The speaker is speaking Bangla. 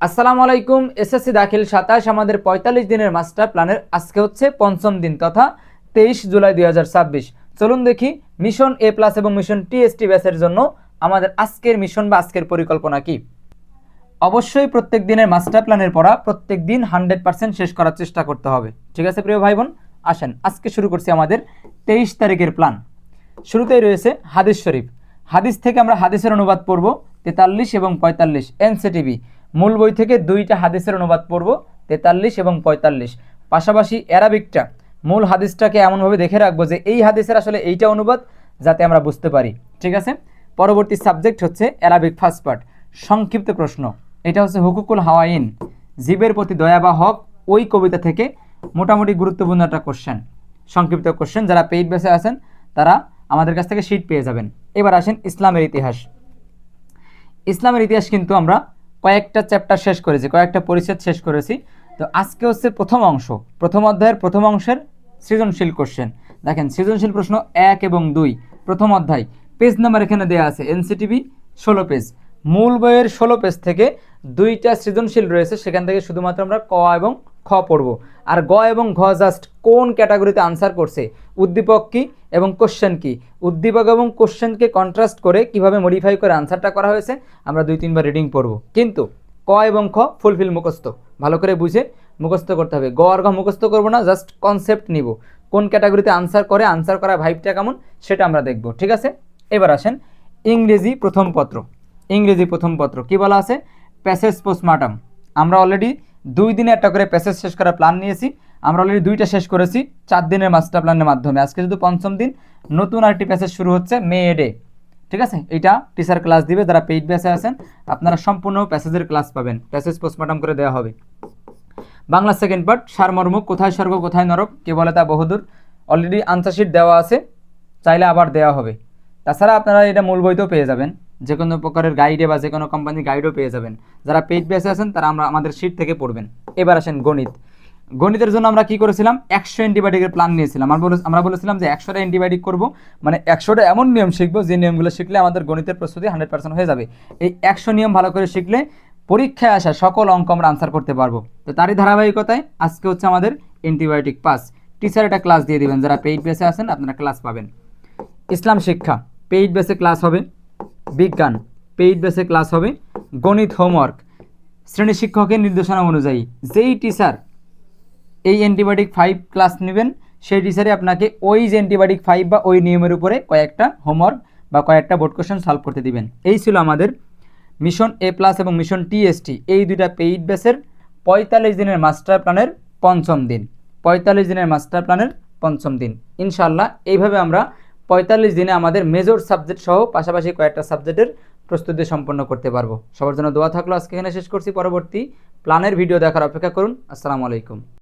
আসসালামু আলাইকুম। এসএসসি দাখিল 27 আমাদের 45 দিনের মাস্টার প্ল্যানের আজকে হচ্ছে পঞ্চম দিন তথা 23 জুলাই 2026। চলুন দেখি মিশন এ প্লাস এবং মিশন টিএসটি ব্যাচের জন্য আমাদের আজকের মিশন বা আজকের পরিকল্পনা কি। অবশ্যই প্রত্যেক দিনের মাস্টার প্ল্যানের পড়া প্রত্যেক দিন 100% শেষ করার চেষ্টা করতে হবে। ঠিক আছে প্রিয় ভাই বোন, আসেন আজকে শুরু করছি আমাদের 23 তারিখের প্ল্যান। শুরুতেই রয়েছে হাদিস শরীফ। হাদিস থেকে আমরা হাদিসের অনুবাদ পড়ব 43 এবং 45 এনসিটিভি। মূল বই থেকে দুইটা হাদিসের অনুবাদ পড়ব 43 এবং 45। পাশাপাশি অ্যারাবিকটা মূল হাদিসটাকে এমনভাবে দেখে রাখবো যে এই হাদিসের আসলে এইটা অনুবাদ যাতে আমরা বুঝতে পারি। ঠিক আছে, পরবর্তী সাবজেক্ট হচ্ছে অ্যারাবিক ফার্স্ট পার্ট সংক্ষিপ্ত প্রশ্ন। এটা হচ্ছে হুকুকুল হাওয়াইন, জীবের প্রতি দয়া বা হক, ওই কবিতা থেকে মোটামুটি গুরুত্বপূর্ণ একটা কোশ্চেন, সংক্ষিপ্ত কোশ্চেন। যারা পেইড বেসে আছেন তারা আমাদের কাছ থেকে শিট পেয়ে যাবেন। এবার আসেন ইসলামের ইতিহাস। ইসলামের ইতিহাস কিন্তু আমরা কয়েকটা চ্যাপ্টার শেষ করেছি, কয়েকটা পরিচ্ছেদ শেষ করেছি। তো আজকে হচ্ছে প্রথম অংশ, প্রথম অধ্যায়ের প্রথম অংশের সৃজনশীল কোশ্চেন। দেখেন সৃজনশীল প্রশ্ন 1 এবং 2 প্রথম অধ্যায়, পেজ নাম্বার এখানে দেওয়া আছে এনসিটিভি 16 পেজ। মূল বইয়ের 16 পেজ থেকে দুইটা সৃজনশীল রয়েছে, সেখান থেকে শুধুমাত্র আমরা ক এবং খ পড়ব। আর গ এবং ঘ জাস্ট কোন ক্যাটাগরিতে আনসার করছে, উদ্দীপক কি এবং কোশ্চেন কি, উদ্দীপক এবং কোশ্চেনকে কন্ট্রাস্ট করে কিভাবে মডিফাই করে আনসারটা করা হয়েছে আমরা 2-3 বার রিডিং পড়ব। কিন্তু ক এবং খ ফুলফিল মুখস্থ, ভালো করে বুঝে মুখস্থ করতে হবে। গ আর ঘ মুখস্থ করবো না, জাস্ট কনসেপ্ট নিব, কোন ক্যাটাগরিতে আনসার করে, আনসার করা ভাইবটা কেমন সেটা আমরা দেখব। ঠিক আছে, এবার আসেন ইংরেজি প্রথম পত্র। ইংরেজি প্রথম পত্র কি বলা আছে, প্যাসেজ পোস্টমার্টাম। আমরা অলরেডি 2 দিনে একটা করে প্যাসেজ শেষ করার প্ল্যান নিয়েছি। আমরা অলরেডি 2টা শেষ করেছি 4 দিনের মাস্টার প্ল্যানের মাধ্যমে। আজকে শুধু পঞ্চম দিন, নতুন আরেকটি প্যাসেজ শুরু হচ্ছে মে ডে। ঠিক আছে, এটা টিচার ক্লাস দিবে। যারা পেইড ব্যাচে আছেন আপনারা সম্পূর্ণ প্যাসেজের ক্লাস পাবেন, প্যাসেজ পোস্টমার্টাম করে দেওয়া হবে। বাংলা সেকেন্ড পার্ট সারমর্ম, কোথায় স্বর্গ কোথায় নরক, কে বলে তা বহুদূর। অলরেডি আনসার শিট দেওয়া আছে, চাইলে আবার দেওয়া হবে। তাছাড়া আপনারা এটা মূল বইতেও পেয়ে যাবেন, যে কোনো প্রকারের গাইডে বা যে কোনো কোম্পানির গাইডও পেয়ে যাবেন। যারা পেইড বেসে আছেন তারা আমাদের শিট থেকে পড়বেন। এবার আসেন গণিত। গণিতের জন্য আমরা কি করেছিলাম, 100 অ্যান্টিবায়োটিকের প্ল্যান নিয়েছিলাম। আমরা বলেছিলাম যে 100টা অ্যান্টিবায়োটিক করবো, মানে 100টা এমন নিয়ম শিখবো যে নিয়মগুলো শিখলে আমাদের গণিতের প্রস্তুতি 100% হয়ে যাবে। এই 100 নিয়ম ভালো করে শিখলে পরীক্ষায় আসা সকল অঙ্ক আমরা আনসার করতে পারবো। তো তারই ধারাবাহিকতায় আজকে হচ্ছে আমাদের অ্যান্টিবায়োটিক পাস। টিচার একটা ক্লাস দিয়ে দিবেন, যারা পেইড বেসে আছেন আপনারা ক্লাস পাবেন। ইসলাম শিক্ষা পেইড বেসে ক্লাস হবে, বিজ্ঞান পেইড বেসে ক্লাস হবে, গণিত হোমওয়ার্ক শ্রেণী শিক্ষকের নির্দেশনা অনুযায়ী। যেই টিচার এই অ্যান্টিবায়োটিক 5 ক্লাস নেবেন সেই টিচারে আপনাকে ওই যে অ্যান্টিবায়োটিক 5 বা ওই নিয়মের উপরে কয়েকটা হোমওয়ার্ক বা কয়েকটা বোর্ড কোশ্চেন সলভ করতে দিবেন। এই ছিল আমাদের মিশন এ প্লাস এবং মিশন টিএসটি, এই দুইটা পেইড বেসের 45 দিনের মাস্টার প্ল্যানের পঞ্চম দিন। 45 দিনের মাস্টার প্ল্যানের পঞ্চম দিন। ইনশাল্লাহ এইভাবে আমরা 45 দিনে আমাদের মেজর সাবজেক্ট সহ পাশাপাশি কয়েকটা সাবজেক্টের প্রস্তুতি সম্পন্ন করতে পারবো। সবার জন্য দোয়া থাকলো। আজকে এখানে শেষ করছি, পরবর্তী প্ল্যানের ভিডিও দেখার অপেক্ষা করুন। আসসালামু আলাইকুম।